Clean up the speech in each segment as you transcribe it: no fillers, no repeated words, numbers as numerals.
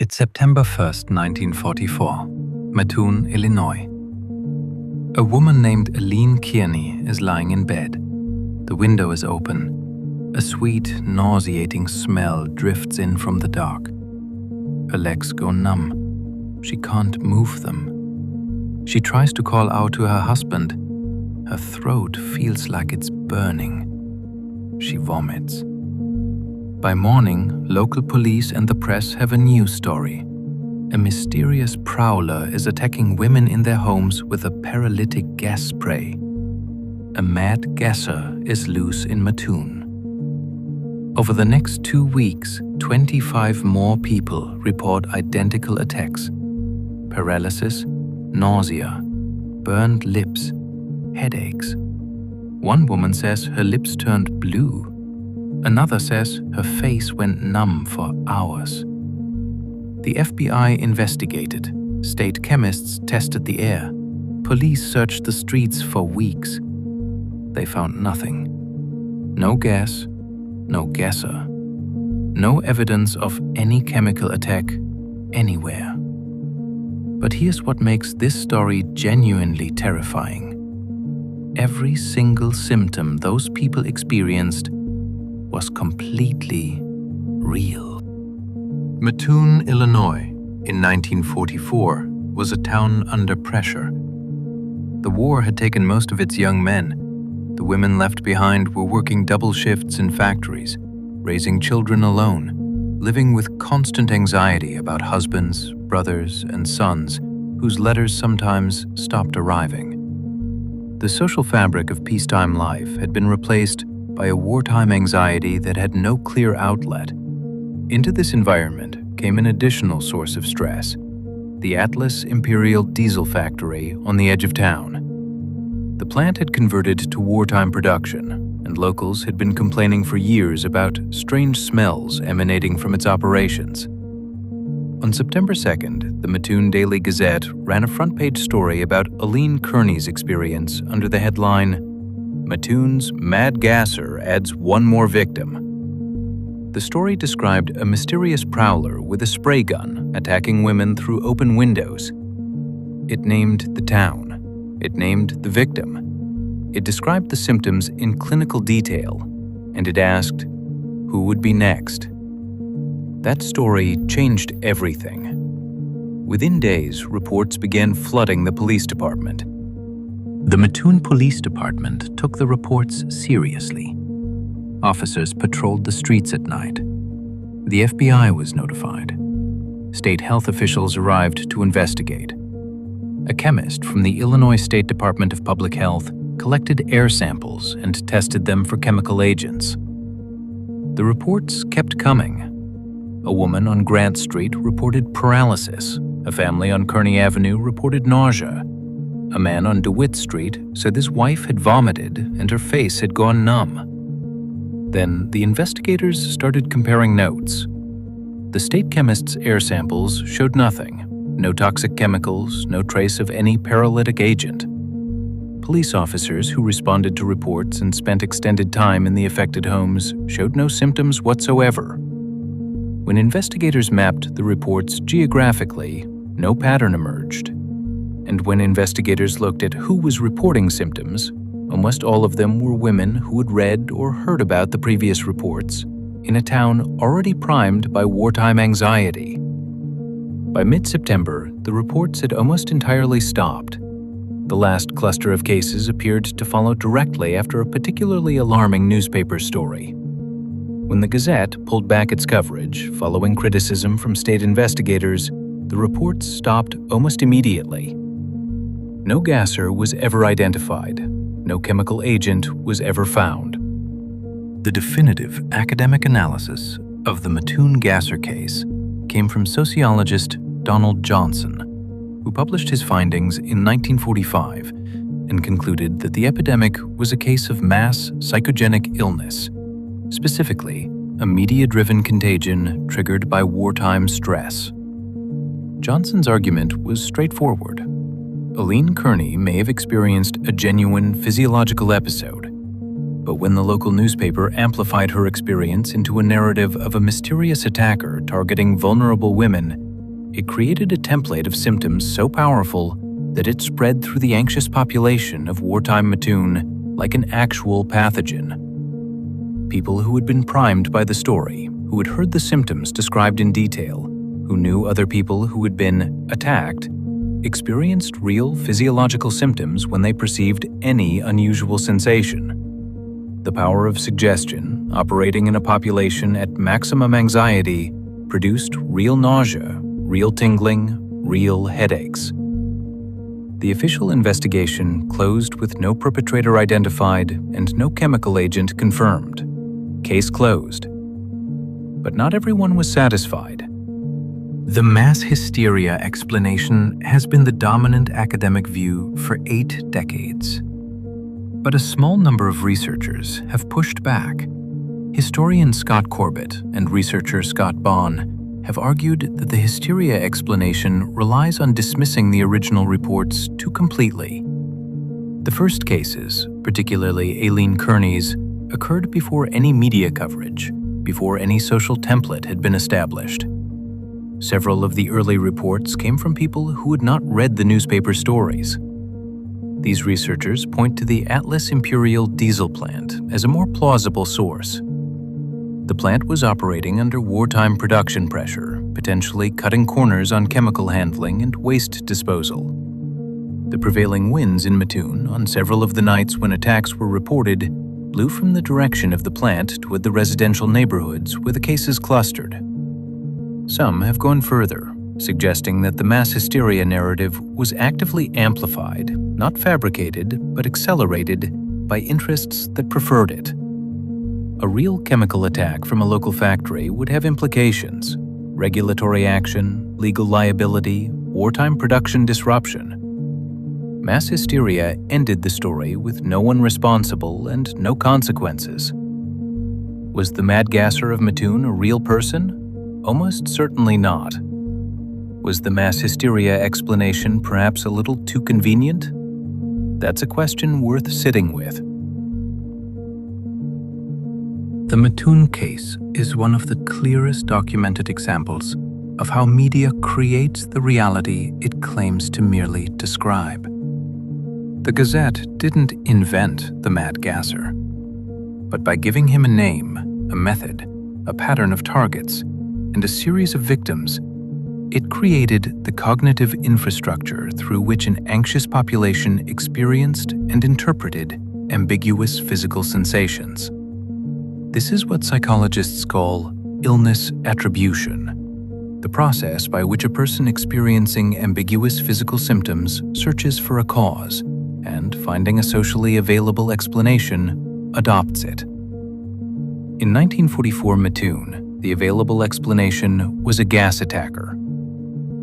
It's September 1st, 1944, Mattoon, Illinois. A woman named Eileen Kearney is lying in bed. The window is open. A sweet, nauseating smell drifts in from the dark. Her legs go numb. She can't move them. She tries to call out to her husband. Her throat feels like it's burning. She vomits. By morning, local police and the press have a new story. A mysterious prowler is attacking women in their homes with a paralytic gas spray. A Mad Gasser is loose in Mattoon. Over the next 2 weeks, 25 more people report identical attacks. Paralysis, nausea, burned lips, headaches. One woman says her lips turned blue. Another says her face went numb for hours. The FBI investigated. State chemists tested the air. Police searched the streets for weeks. They found nothing. No gas, no gasser. No evidence of any chemical attack anywhere. But here's what makes this story genuinely terrifying. Every single symptom those people experienced was completely real. Mattoon, Illinois, in 1944, was a town under pressure. The war had taken most of its young men. The women left behind were working double shifts in factories, raising children alone, living with constant anxiety about husbands, brothers, and sons whose letters sometimes stopped arriving. The social fabric of peacetime life had been replaced by a wartime anxiety that had no clear outlet. Into this environment came an additional source of stress: the Atlas Imperial Diesel Factory on the edge of town. The plant had converted to wartime production, and locals had been complaining for years about strange smells emanating from its operations. On September 2nd, the Mattoon Daily Gazette ran a front-page story about Eileen Kearney's experience under the headline, "Mattoon's Mad Gasser adds one more victim." The story described a mysterious prowler with a spray gun attacking women through open windows. It named the town. It named the victim. It described the symptoms in clinical detail, and it asked, who would be next? That story changed everything. Within days, reports began flooding the police department. The Mattoon Police Department took the reports seriously. Officers patrolled the streets at night. The FBI was notified. State health officials arrived to investigate. A chemist from the Illinois State Department of Public Health collected air samples and tested them for chemical agents. The reports kept coming. A woman on Grant Street reported paralysis. A family on Kearney Avenue reported nausea. A man on DeWitt Street said his wife had vomited and her face had gone numb. Then the investigators started comparing notes. The state chemist's air samples showed nothing. No toxic chemicals, no trace of any paralytic agent. Police officers who responded to reports and spent extended time in the affected homes showed no symptoms whatsoever. When investigators mapped the reports geographically, no pattern emerged. And when investigators looked at who was reporting symptoms, almost all of them were women who had read or heard about the previous reports in a town already primed by wartime anxiety. By mid-September, the reports had almost entirely stopped. The last cluster of cases appeared to follow directly after a particularly alarming newspaper story. When the Gazette pulled back its coverage, following criticism from state investigators, the reports stopped almost immediately. No gasser was ever identified. No chemical agent was ever found. The definitive academic analysis of the Mattoon Gasser case came from sociologist Donald Johnson, who published his findings in 1945 and concluded that the epidemic was a case of mass psychogenic illness, specifically a media-driven contagion triggered by wartime stress. Johnson's argument was straightforward. Eileen Kearney may have experienced a genuine physiological episode, but when the local newspaper amplified her experience into a narrative of a mysterious attacker targeting vulnerable women, It created a template of symptoms so powerful that it spread through the anxious population of wartime Mattoon like an actual pathogen. People who had been primed by the story, who had heard the symptoms described in detail, who knew other people who had been attacked, experienced real physiological symptoms when they perceived any unusual sensation. The power of suggestion, operating in a population at maximum anxiety, produced real nausea, real tingling, real headaches. The official investigation closed with no perpetrator identified and no chemical agent confirmed. Case closed. But not everyone was satisfied. The mass hysteria explanation has been the dominant academic view for 8 decades. But a small number of researchers have pushed back. Historian Scott Corbett and researcher Scott Bond have argued that the hysteria explanation relies on dismissing the original reports too completely. The first cases, particularly Aileen Kearney's, occurred before any media coverage, before any social template had been established. Several of the early reports came from people who had not read the newspaper stories. These researchers point to the Atlas Imperial diesel plant as a more plausible source. The plant was operating under wartime production pressure, potentially cutting corners on chemical handling and waste disposal. The prevailing winds in Mattoon on several of the nights when attacks were reported blew from the direction of the plant toward the residential neighborhoods where the cases clustered. Some have gone further, suggesting that the mass hysteria narrative was actively amplified, not fabricated, but accelerated by interests that preferred it. A real chemical attack from a local factory would have implications: regulatory action, legal liability, wartime production disruption. Mass hysteria ended the story with no one responsible and no consequences. Was the Mad Gasser of Mattoon a real person? Almost certainly not. Was the mass hysteria explanation perhaps a little too convenient? That's a question worth sitting with. The Mattoon case is one of the clearest documented examples of how media creates the reality it claims to merely describe. The Gazette didn't invent the Mad Gasser, but by giving him a name, a method, a pattern of targets, and a series of victims, it created the cognitive infrastructure through which an anxious population experienced and interpreted ambiguous physical sensations. This is what psychologists call illness attribution, the process by which a person experiencing ambiguous physical symptoms searches for a cause and, finding a socially available explanation, adopts it. In 1944 Mattoon, the available explanation was a gas attacker.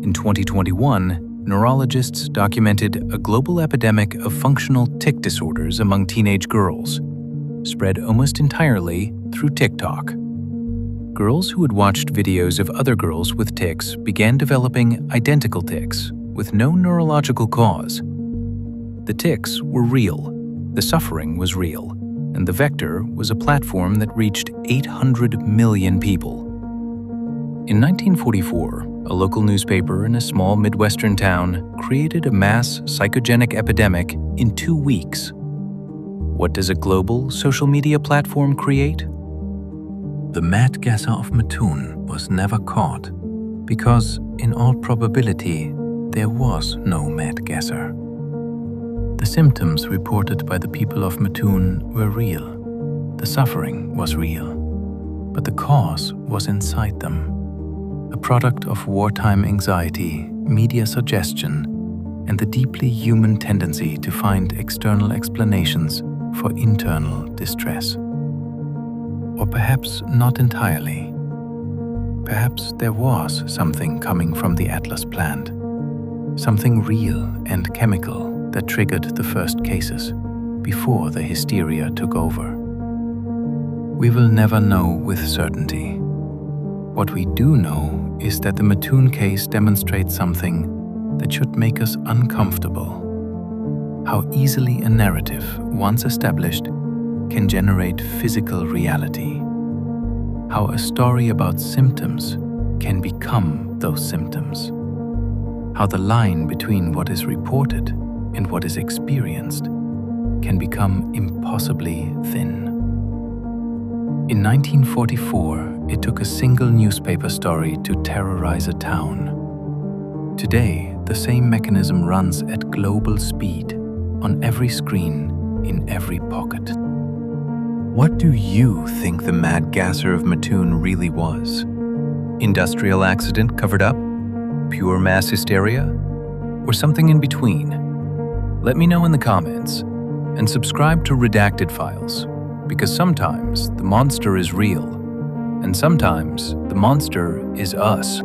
In 2021, neurologists documented a global epidemic of functional tic disorders among teenage girls, spread almost entirely through TikTok. Girls who had watched videos of other girls with tics began developing identical tics with no neurological cause. The tics were real, the suffering was real, and the vector was a platform that reached 800 million people. In 1944, a local newspaper in a small Midwestern town created a mass psychogenic epidemic in 2 weeks. What does a global social media platform create? The Mad Gasser of Mattoon was never caught because, in all probability, there was no Mad Gasser. The symptoms reported by the people of Mattoon were real. The suffering was real, but the cause was inside them, a product of wartime anxiety, media suggestion, and the deeply human tendency to find external explanations for internal distress. Or perhaps not entirely. Perhaps there was something coming from the Atlas plant, something real and chemical that triggered the first cases before the hysteria took over. We will never know with certainty. What we do know is that the Mattoon case demonstrates something that should make us uncomfortable. How easily a narrative, once established, can generate physical reality. How a story about symptoms can become those symptoms. How the line between what is reported and what is experienced can become impossibly thin. In 1944, it took a single newspaper story to terrorize a town. Today, the same mechanism runs at global speed on every screen in every pocket. What do you think the Mad Gasser of Mattoon really was? Industrial accident covered up? Pure mass hysteria? Or something in between? Let me know in the comments, and subscribe to Redacted Files, because sometimes the monster is real, and sometimes the monster is us.